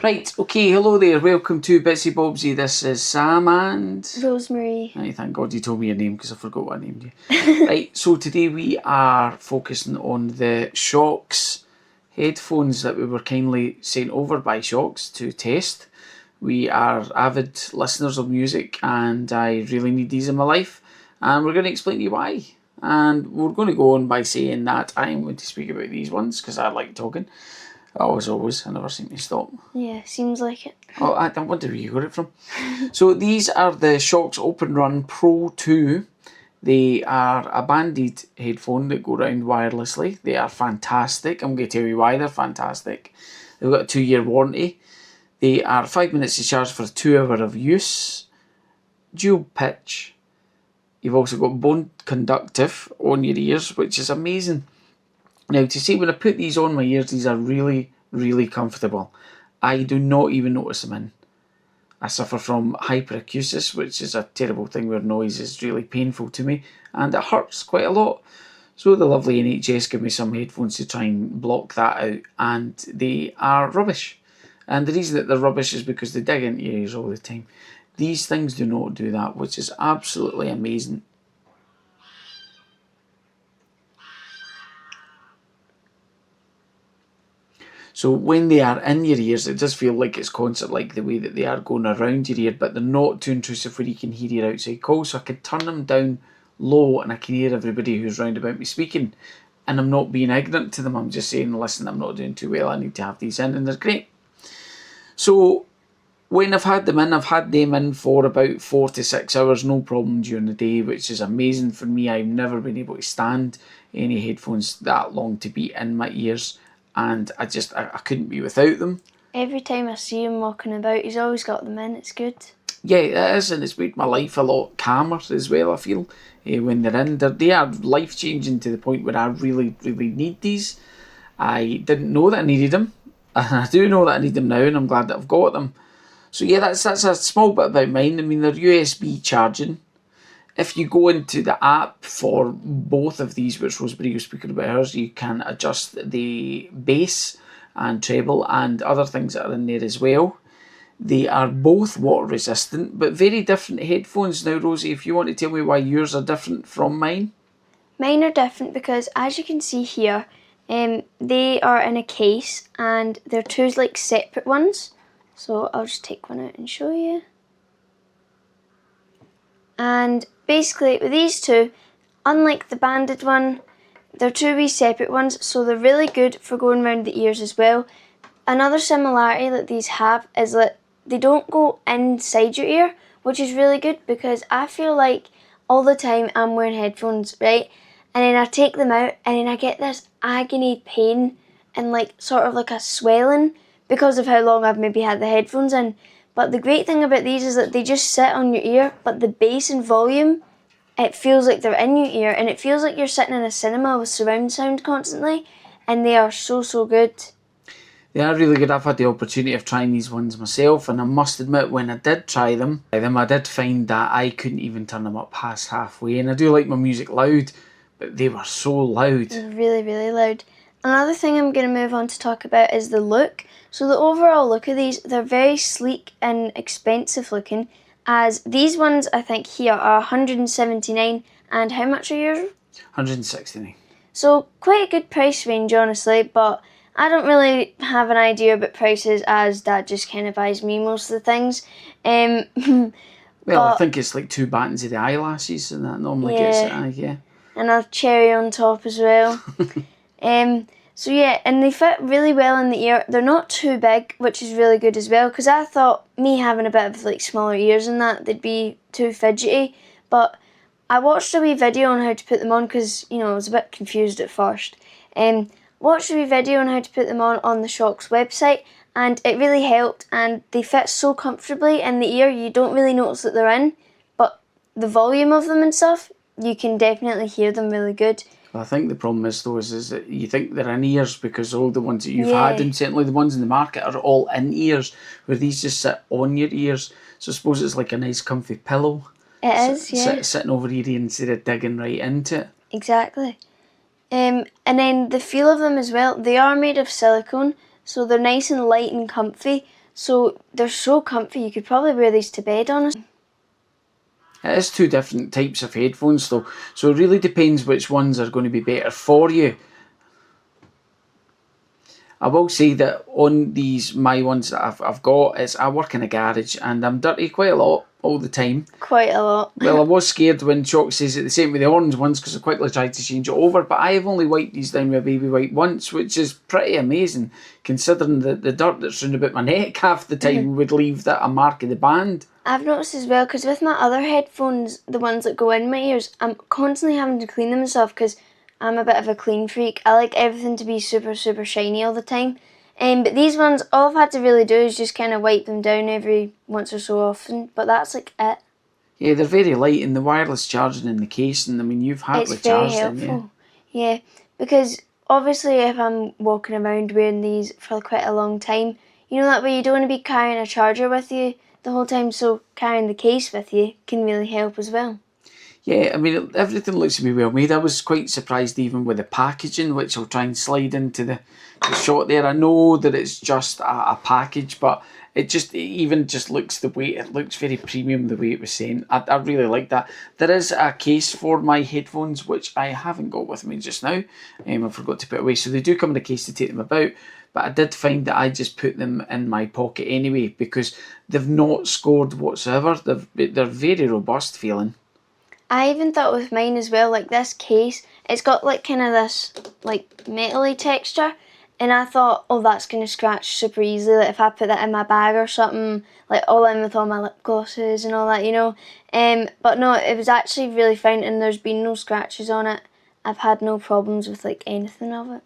Right, okay, hello there, welcome to Bitsy Bobsy. This is Sam and... Rosemary. Right, thank God you told me your name because I forgot what I named you. Right, so today we are focusing on the Shokz headphones that we were kindly sent over by Shokz to test. We are avid listeners of music and I really need these in my life, and we're going to explain to you why. And we're going to go on by saying that I'm going to speak about these ones because I like talking. Always. I never seem to stop. Yeah, seems like it. Oh, I wonder where you got it from. So these are the Shokz OpenRun Pro 2. They are a banded headphone that go around wirelessly. They are fantastic. I'm going to tell you why they're fantastic. They've got a 2-year warranty. They are 5 minutes to charge for a 2 hour of use. Dual pitch. You've also got bone conductive on your ears, which is amazing. Now, to say when I put these on my ears, these are really, really comfortable. I do not even notice them in. I suffer from hyperacusis, which is a terrible thing where noise is really painful to me, and it hurts quite a lot. So the lovely NHS give me some headphones to try and block that out, and they are rubbish. And the reason that they're rubbish is because they dig into your ears all the time. These things do not do that, which is absolutely amazing. So when they are in your ears, it does feel like it's concert, like the way that they are going around your ear, but they're not too intrusive where you can hear your outside calls. So I can turn them down low and I can hear everybody who's round about me speaking. And I'm not being ignorant to them. I'm just saying, listen, I'm not doing too well. I need to have these in, and they're great. So when I've had them in for about 4 to 6 hours, no problem during the day, which is amazing for me. I've never been able to stand any headphones that long to be in my ears. And I couldn't be without them. Every time I see him walking about, he's always got them in. It's good. Yeah, it is, and it's made my life a lot calmer as well, I feel, when they're in. They are life-changing to the point where I really, really need these. I didn't know that I needed them, and I do know that I need them now, and I'm glad that I've got them. So yeah, that's a small bit about mine. I mean, they're USB charging. If you go into the app for both of these, which Rosemary was speaking about hers, you can adjust the bass and treble and other things that are in there as well. They are both water resistant, but very different headphones. Now, Rosie, if you want to tell me why yours are different from mine. Mine are different because, as you can see here, they are in a case and they're two like separate ones. So I'll just take one out and show you. And basically with these two, unlike the banded one, they're two wee separate ones, so they're really good for going around the ears as well. Another similarity that these have is that they don't go inside your ear, which is really good because I feel like all the time I'm wearing headphones, right? And then I take them out and then I get this agony pain and like sort of like a swelling because of how long I've maybe had the headphones in. But the great thing about these is that they just sit on your ear, but the bass and volume, it feels like they're in your ear, and it feels like you're sitting in a cinema with surround sound constantly, and they are so, so good. They are really good. I've had the opportunity of trying these ones myself, and I must admit, when I did try them, I did find that I couldn't even turn them up past halfway, and I do like my music loud, but they were so loud. They're really, really loud. Another thing I'm going to move on to talk about is the look. So the overall look of these, they're very sleek and expensive looking, as these ones I think here are 179, and how much are yours? 169. So quite a good price range honestly, but I don't really have an idea about prices as Dad just kind of buys me most of the things. Well, I think it's like 2 buttons of the eyelashes and that normally gets it, yeah. And a cherry on top as well. So yeah, and they fit really well in the ear. They're not too big, which is really good as well, because I thought me having a bit of like smaller ears and that, they'd be too fidgety. But I watched a wee video on how to put them on because, you know, I was a bit confused at first. Watched a wee video on how to put them on the Shokz website, and it really helped, and they fit so comfortably in the ear, you don't really notice that they're in, but the volume of them and stuff, you can definitely hear them really good. I think the problem is though is that you think they're in ears because all the ones that you've had, and certainly the ones in the market, are all in ears, where these just sit on your ears. So I suppose it's like a nice comfy pillow. It is, yeah. Sitting over your ear instead of digging right into it. Exactly. And then the feel of them as well, they are made of silicone, so they're nice and light and comfy. So they're so comfy, you could probably wear these to bed, honestly. It is two different types of headphones though, so it really depends which ones are going to be better for you. I will say that on these, my ones that I've got, is I work in a garage and I'm dirty quite a lot all the time. Quite a lot. Well, I was scared when Shokz says it the same with the orange ones because I quickly tried to change it over, but I have only wiped these down with a baby wipe once, which is pretty amazing considering the dirt that's round about my neck half the time would leave that a mark of the band. I've noticed as well, because with my other headphones, the ones that go in my ears, I'm constantly having to clean them myself because I'm a bit of a clean freak. I like everything to be super, super shiny all the time. But these ones, all I've had to really do is just kind of wipe them down every once or so often. But that's like it. Yeah, they're very light and the wireless charging in the case, and I mean, you've hardly It's very charged them, helpful. Yeah, because obviously if I'm walking around wearing these for quite a long time, you know that way you don't want to be carrying a charger with you the whole time, so carrying the case with you can really help as well. Yeah, I mean, everything looks to be well made. I was quite surprised even with the packaging, which I'll try and slide into the shot there. I know that it's just a package, but it even just looks the way, it looks very premium the way it was sent. I really like that. There is a case for my headphones, which I haven't got with me just now. I forgot to put away. So they do come in a case to take them about. But I did find that I just put them in my pocket anyway because they've not scored whatsoever. They're very robust feeling. I even thought with mine as well, like this case, it's got like kind of this like metally texture, and I thought, oh, that's going to scratch super easily, like if I put that in my bag or something, like all in with all my lip glosses and all that, you know. But no, it was actually really fine and there's been no scratches on it. I've had no problems with like anything of it.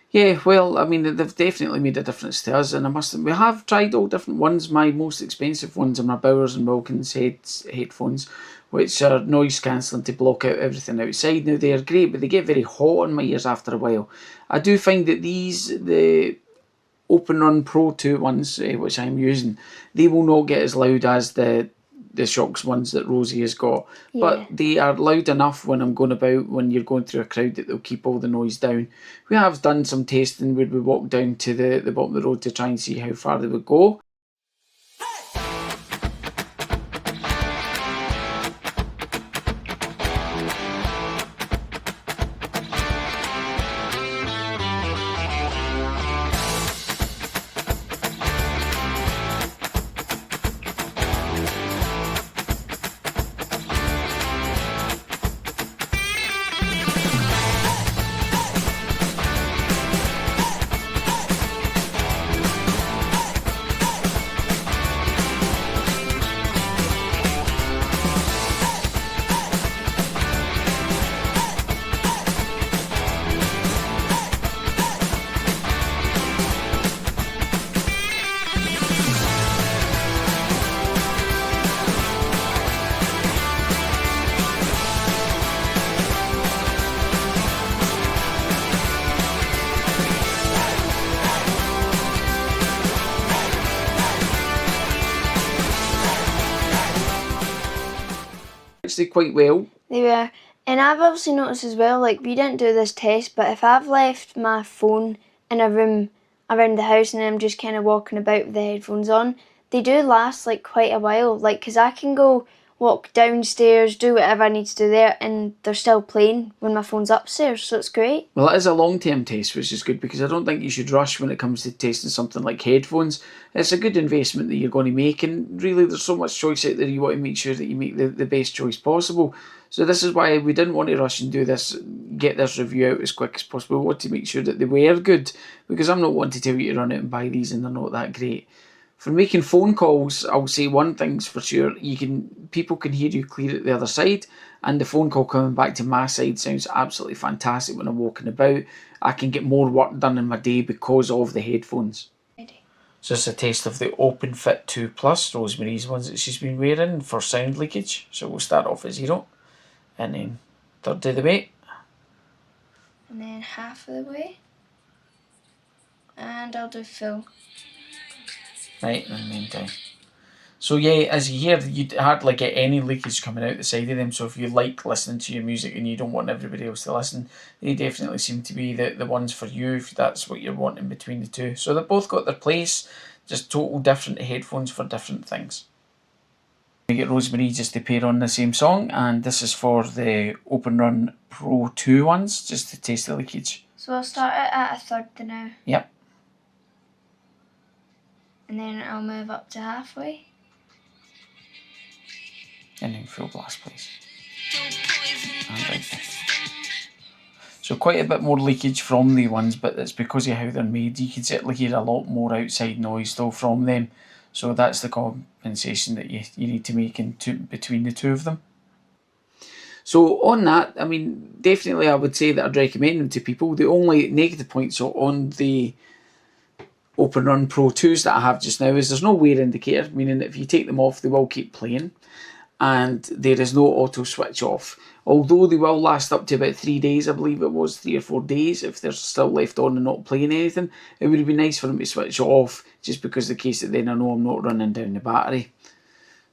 Yeah, well, I mean, they've definitely made a difference to us, and we have tried all different ones. My most expensive ones are my Bowers and Wilkins headphones, which are noise cancelling to block out everything outside. Now, they are great, but they get very hot on my ears after a while. I do find that the OpenRun Pro 2 ones, which I'm using, they will not get as loud as the Shokz ones that Rosie has got. Yeah. But they are loud enough when I'm going about, when you're going through a crowd, that they'll keep all the noise down. We have done some testing where we walked down to the bottom of the road to try and see how far they would go. Actually quite well. They were. And I've obviously noticed as well, like we didn't do this test, but if I've left my phone in a room around the house and I'm just kind of walking about with the headphones on, they do last like quite a while. Like, because I can go walk downstairs, do whatever I need to do there, and they're still playing when my phone's upstairs, so it's great. Well, it is a long-term test, which is good, because I don't think you should rush when it comes to testing something like headphones. It's a good investment that you're going to make, and really there's so much choice out there, you want to make sure that you make the best choice possible. So this is why we didn't want to rush and do this, get this review out as quick as possible. We want to make sure that they were good, because I'm not wanting to tell you to run out and buy these and they're not that great. For making phone calls, I'll say one thing's for sure, people can hear you clear at the other side, and the phone call coming back to my side sounds absolutely fantastic when I'm walking about. I can get more work done in my day because of the headphones. So it's a test of the OpenFit 2 Plus, Rosemary's ones that she's been wearing for sound leakage. So we'll start off at 0, and then third of the way. And then half of the way. And I'll do full. Right, in the meantime. So yeah, as you hear, you hardly get any leakage coming out the side of them. So if you like listening to your music and you don't want everybody else to listen, they definitely seem to be the ones for you if that's what you're wanting between the two. So they've both got their place. just total different headphones for different things. We get Rosemary just to pair on the same song, and this is for the OpenRun Pro 2 ones, just to taste the leakage. So I'll start it at a third now. Yep. And then I'll move up to halfway. And then full blast, please. And right there. So quite a bit more leakage from the ones, but it's because of how they're made. You can certainly hear a lot more outside noise though from them. So that's the compensation that you need to make between the two of them. So on that, I mean, definitely I would say that I'd recommend them to people. The only negative points on the OpenRun Pro 2s that I have just now is there's no wear indicator, meaning that if you take them off, they will keep playing. And there is no auto switch off. Although they will last up to about 3 days, I believe it was 3 or 4 days, if they're still left on and not playing anything. It would be nice for them to switch off, just because the case that then I know I'm not running down the battery.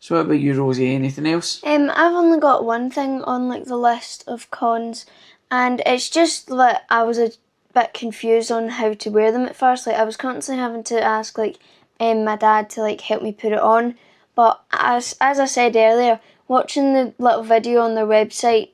So what about you, Rosie? Anything else? I've only got one thing on like the list of cons, and it's just that I was a bit confused on how to wear them at first. Like I was constantly having to ask like my dad to like help me put it on. But as I said earlier, watching the little video on their website,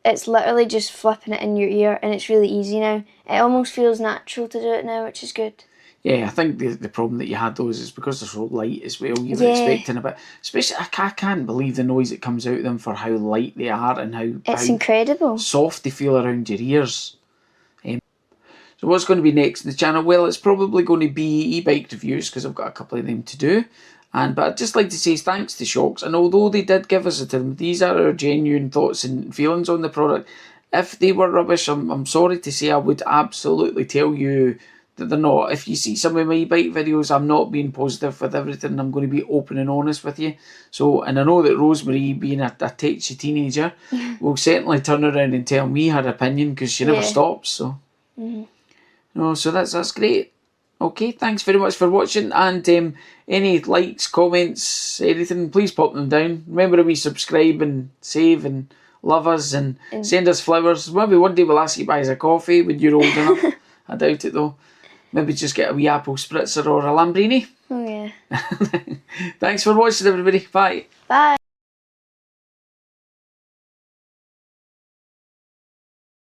it's literally just flipping it in your ear, and it's really easy now. It almost feels natural to do it now, which is good. Yeah, I think the problem that you had those is because they're so light as well. You were expecting a bit, especially I can't believe the noise that comes out of them for how light they are and how incredible soft they feel around your ears. So what's going to be next in the channel? Well, it's probably going to be e-bike reviews because I've got a couple of them to do. But I'd just like to say thanks to Shokz, and although they did give us a term, these are our genuine thoughts and feelings on the product. If they were rubbish, I'm sorry to say, I would absolutely tell you that they're not. If you see some of my bike videos, I'm not being positive with everything. I'm going to be open and honest with you. So, and I know that Rosemary, being a tetchy teenager, will certainly turn around and tell me her opinion because she never stops. So, so that's great. Okay, thanks very much for watching, and any likes, comments, anything, please pop them down. Remember we subscribe and save and love us and send us flowers. Maybe one day we'll ask you to buy us a coffee when you're old enough. I doubt it though. Maybe just get a wee apple spritzer or a Lambrini. Oh yeah. Thanks for watching, everybody. Bye. Bye.